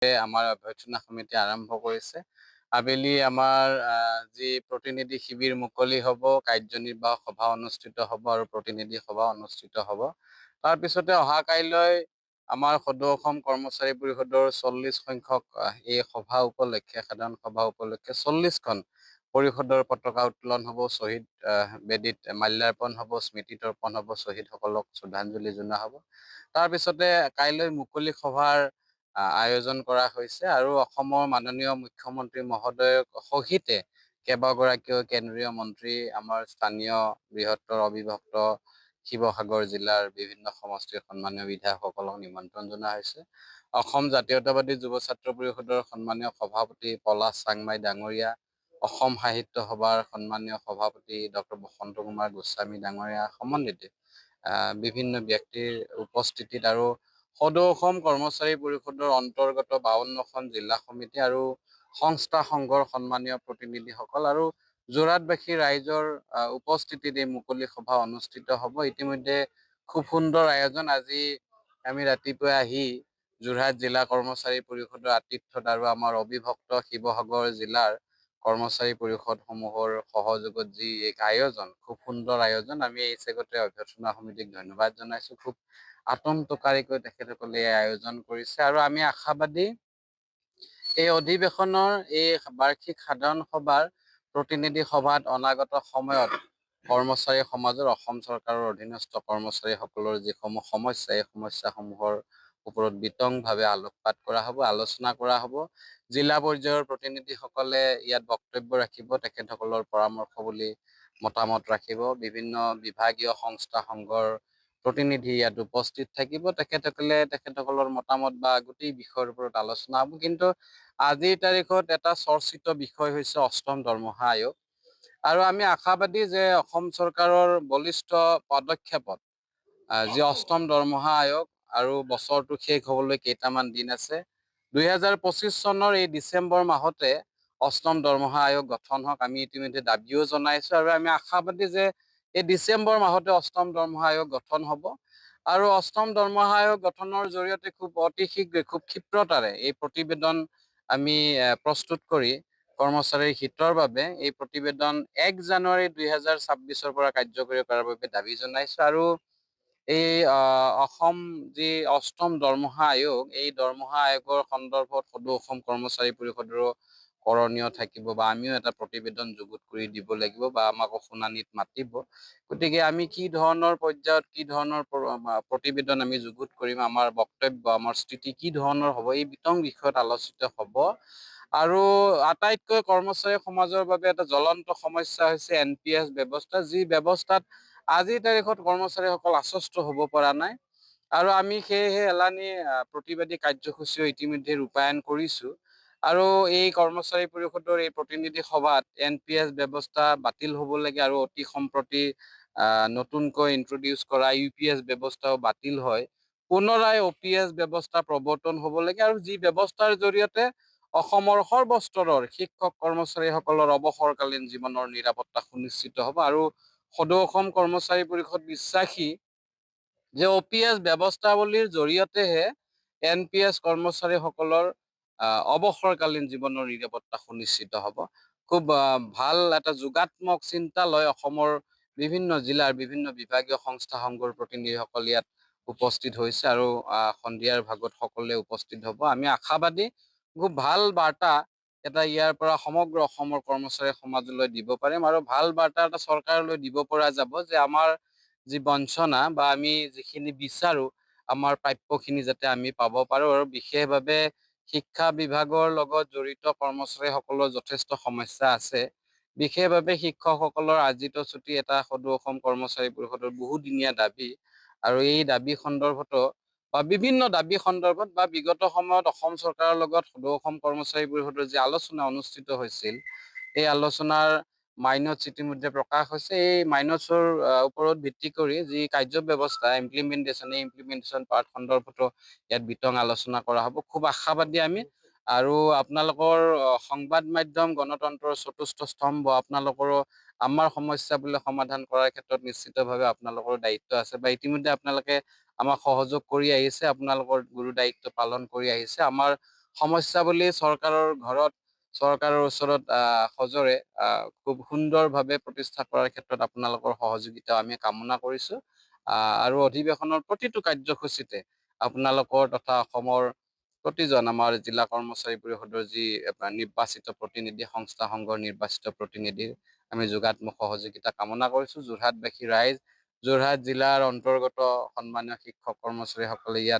আমাৰ অভ্যৰ্থনা সমিতি আৰম্ভ কৰিছে। আবেলি আমাৰ যি প্ৰতিনিধি শিবিৰ মুকলি হ'ব, কাৰ্যনিৰ্বাহক সভা অনুষ্ঠিত হ'ব আৰু প্ৰতিনিধি সভা অনুষ্ঠিত হ'ব। তাৰপিছতে অহা কাইলৈ আমাৰ সদৌ অসম কৰ্মচাৰী পৰিষদৰ 40 সংখ্যক এই সভা উপলক্ষে, সাধাৰণ সভা উপলক্ষে 40খন পৰিষদৰ পতাকা উত্তোলন হ'ব, শ্বহীদ বেদীত মাল্যাৰ্পণ হ'ব, স্মৃতি তৰ্পণ হ'ব, শ্বহীদসকলক শ্ৰদ্ধাঞ্জলি জনোৱা হ'ব। তাৰপিছতে কাইলৈ মুকলি সভাৰ আয়োজন কৰা হৈছে আৰু অসমৰ মাননীয় মুখ্যমন্ত্ৰী মহোদয়ৰ সহিতে কেইবাগৰাকীও কেন্দ্ৰীয় মন্ত্ৰী, আমাৰ স্থানীয় বৃহত্তৰ অবিভক্ত শিৱসাগৰ জিলাৰ বিভিন্ন সমষ্টিৰ সন্মানীয় বিধায়কসকলক নিমন্ত্ৰণ জনোৱা হৈছে। অসম জাতীয়তাবাদী যুৱ ছাত্ৰ পৰিষদৰ সন্মানীয় সভাপতি পলাশ চাংমাই ডাঙৰীয়া, অসম সাহিত্য সভাৰ সন্মানীয় সভাপতি ডক্টৰ বসন্ত কুমাৰ গোস্বামী ডাঙৰীয়া সমন্বিতে বিভিন্ন ব্যক্তিৰ উপস্থিতিত আৰু সদৌ অসম কৰ্মচাৰী পৰিষদৰ অন্তৰ্গত 52খন জিলা সমিতি আৰু সংস্থা সংঘৰ সন্মানীয় প্ৰতিনিধিসকল আৰু যোৰহাটবাসী ৰাইজৰ উপস্থিতিত এই মুকলি সভা অনুষ্ঠিত হ'ব। ইতিমধ্যে খুব সুন্দৰ আয়োজন। আজি আমি ৰাতিপুৱা আহি যোৰহাট জিলা কৰ্মচাৰী পৰিষদৰ আতিথ্যত আৰু আমাৰ অবিভক্ত শিৱসাগৰ জিলাৰ কৰ্মচাৰী পৰিষদসমূহৰ সহযোগত যি এক আয়োজন, খুব সুন্দৰ আয়োজন। আমি এই চেগতে অভ্যৰ্থনা সমিতিক ধন্যবাদ জনাইছো। খুব আটোমটোকাৰিকৈ তেখেতসকলে এই আয়োজন কৰিছে আৰু আমি আশাবাদী এই অধিৱেশনৰ এই বাৰ্ষিক সাধাৰণ সভাৰ প্ৰতিনিধি সভাত অনাগত সময়ত কৰ্মচাৰী সমাজৰ, অসম চৰকাৰৰ অধীনস্থ কৰ্মচাৰীসকলৰ যিসমূহ সমস্যা, এই সমস্যাসমূহৰ ওপৰত বিতংভাৱে আলোকপাত কৰা হ'ব, আলোচনা কৰা হ'ব। জিলা পৰ্যায়ৰ প্ৰতিনিধিসকলে ইয়াত বক্তব্য ৰাখিব, তেখেতসকলৰ পৰামৰ্শৱলী মতামত ৰাখিব। বিভিন্ন বিভাগীয় সংস্থা সংঘৰ প্ৰতিনিধি ইয়াত উপস্থিত থাকিব, তেখেতসকলৰ মতামত বা গোটেই বিষয়ৰ ওপৰত আলোচনা হ'ব। কিন্তু আজিৰ তাৰিখত এটা চৰ্চিত বিষয় হৈছে অষ্টম দৰমহা আয়োগ আৰু আমি আশাবাদী যে অসম চৰকাৰৰ বলিষ্ঠ পদক্ষেপত যি অষ্টম দৰমহা আয়োগ আৰু বছৰটো শেষ হ'বলৈ কেইটামান দিন আছে, 2025 চনৰ এই ডিচেম্বৰ মাহতে অষ্টম দৰমহা আয়োগ গঠন হওক। আমি ইতিমধ্যে দাবীও জনাইছো আৰু আমি আশাবাদী যে এই ডিচেম্বৰ মাহতে অষ্টম দৰমহা আয়োগ গঠন হ'ব আৰু অষ্টম দৰমহা আয়োগ গঠনৰ জৰিয়তে অতি শীঘ্ৰে, খুব ক্ষিপ্ৰতাৰে এই প্ৰতিবেদন আমি প্ৰস্তুত কৰি কৰ্মচাৰীৰ হিতৰ বাবে এই প্ৰতিবেদন 1 জানুৱাৰী 2026 পৰা কাৰ্যকৰী কৰাৰ বাবে দাবী জনাইছো। আৰু এই অসম যি অষ্টম দৰমহা আয়োগ, এই দৰমহা আয়োগৰ সন্দৰ্ভত সদৌ অসম কৰ্মচাৰী পৰিষদৰো কৰণীয় থাকিব বা আমিও এটা প্ৰতিবেদন যুগুত কৰি দিব লাগিব বা আমাকো শুনানিত মাতিব। গতিকে আমি কি ধৰণৰ পৰ্যায়ত কি ধৰণৰ প্ৰতিবেদন আমি যুগুত কৰিম, আমাৰ বক্তব্য, আমাৰ স্থিতি কি ধৰণৰ হ'ব, এই বিতং বিষয়ত আলোচিত হ'ব। আৰু আটাইতকৈ কৰ্মচাৰী সমাজৰ বাবে এটা জ্বলন্ত সমস্যা হৈছে NPS ব্যৱস্থা, যি ব্যৱস্থাত আজিৰ তাৰিখত কৰ্মচাৰীসকল আশ্বস্ত হ'ব পৰা নাই। আৰু আমি সেয়েহে এলানি প্ৰতিবাদী কাৰ্যসূচীও ইতিমধ্যে ৰূপায়ণ কৰিছো আৰু এই কৰ্মচাৰী পৰিষদৰ এই প্ৰতিনিধি সভাত NPS ব্যৱস্থা বাতিল হ'ব লাগে আৰু অতি সম্প্ৰতি নতুনকৈ ইন্ট্ৰডিউচ কৰা UPS ব্যৱস্থাও বাতিল হয়, পুনৰাই OPS ব্যৱস্থা প্ৰৱৰ্তন হ'ব লাগে আৰু যি ব্যৱস্থাৰ জৰিয়তে অসমৰ সৰ্বস্তৰৰ শিক্ষক কৰ্মচাৰীসকলৰ অৱসৰকালীন জীৱনৰ নিৰাপত্তা সুনিশ্চিত হ'ব। আৰু সদৌ অসম কৰ্মচাৰী পৰিষদ বিশ্বাসী যে OPS ব্যৱস্থাৱলীৰ জৰিয়তেহে NPS কৰ্মচাৰীসকলৰ অৱসৰকালীন জীৱনৰ নিৰাপত্তা সুনিশ্চিত হ'ব। খুব ভাল এটা যোগাত্মক চিন্তা লৈ অসমৰ বিভিন্ন জিলাৰ বিভিন্ন বিভাগীয় সংস্থা সংঘৰ প্ৰতিনিধিসকল ইয়াত উপস্থিত হৈছে আৰু সন্ধিয়াৰ ভাগত সকলোৱে উপস্থিত হ'ব। আমি আশাবাদী খুব ভাল বাৰ্তা এটা ইয়াৰ পৰা সমগ্ৰ অসমৰ কৰ্মচাৰী সমাজলৈ দিব পাৰিম আৰু ভাল বাৰ্তা এটা চৰকাৰলৈ দিব পৰা যাব যে আমাৰ যি বঞ্চনা বা আমি যিখিনি বিচাৰো আমাৰ প্ৰাপ্যখিনি যাতে আমি পাব পাৰো। আৰু বিশেষভাৱে শিক্ষা বিভাগৰ লগত জড়িত কৰ্মচাৰীসকলৰ যথেষ্ট সমস্যা আছে। বিশেষভাৱে শিক্ষকসকলৰ আৰ্জিত ছুটি এটা সদৌ অসম কৰ্মচাৰী পৰিষদৰ বহুদিনীয়া দাবী আৰু এই দাবী সন্দৰ্ভতো বা বিভিন্ন দাবী সন্দৰ্ভত বা বিগত সময়ত অসম চৰকাৰৰ লগত সদৌ অসম কৰ্মচাৰী পৰিষদৰ যি আলোচনা অনুষ্ঠিত হৈছিল, এই আলোচনাৰ মাইনটছ ইতিমধ্যে প্ৰকাশ হৈছে। এই মাইনটছৰ ওপৰত ভিত্তি কৰি যি কাৰ্য ব্যৱস্থা ইমপ্লিমেণ্টেশ্যন, এই ইমপ্লিমেণ্টেশ্যন পাৰ্ট সন্দৰ্ভতো ইয়াত বিতং আলোচনা কৰা হ'ব। খুব আশাবাদী আমি আৰু আপোনালোকৰ সংবাদ মাধ্যম গণতন্ত্ৰৰ চতুৰ্থ স্তম্ভ, আপোনালোকৰো আমাৰ সমস্যাবিলাক সমাধান কৰাৰ ক্ষেত্ৰত নিশ্চিতভাৱে আপোনালোকৰ দায়িত্ব আছে বা ইতিমধ্যে আপোনালোকে আমাক সহযোগ কৰি আহিছে, আপোনালোকৰ গুৰু দায়িত্ব পালন কৰি আহিছে। আমাৰ সমস্যা বুলি চৰকাৰৰ ঘৰত চৰকাৰৰ ওচৰত সজোৰে খুব সুন্দৰভাৱে প্ৰতিষ্ঠা কৰাৰ ক্ষেত্ৰত আপোনালোকৰ সহযোগিতা আমি কামনা কৰিছো। আৰু অধিৱেশনৰ প্ৰতিটো কাৰ্যসূচীতে আপোনালোকৰ তথা অসমৰ প্ৰতিজন আমাৰ জিলা কৰ্মচাৰী পৰিষদৰ যি নিৰ্বাচিত প্ৰতিনিধি, সংস্থা সংঘৰ নিৰ্বাচিত প্ৰতিনিধিৰ আমি যোগাত্মক সহযোগিতা কামনা কৰিছো। যোৰহাটবাসী ৰাইজ, যোৰহাট জিলাৰ অন্তৰ্গত সন্মানীয় শিক্ষক কৰ্মচাৰীসকলে ইয়াত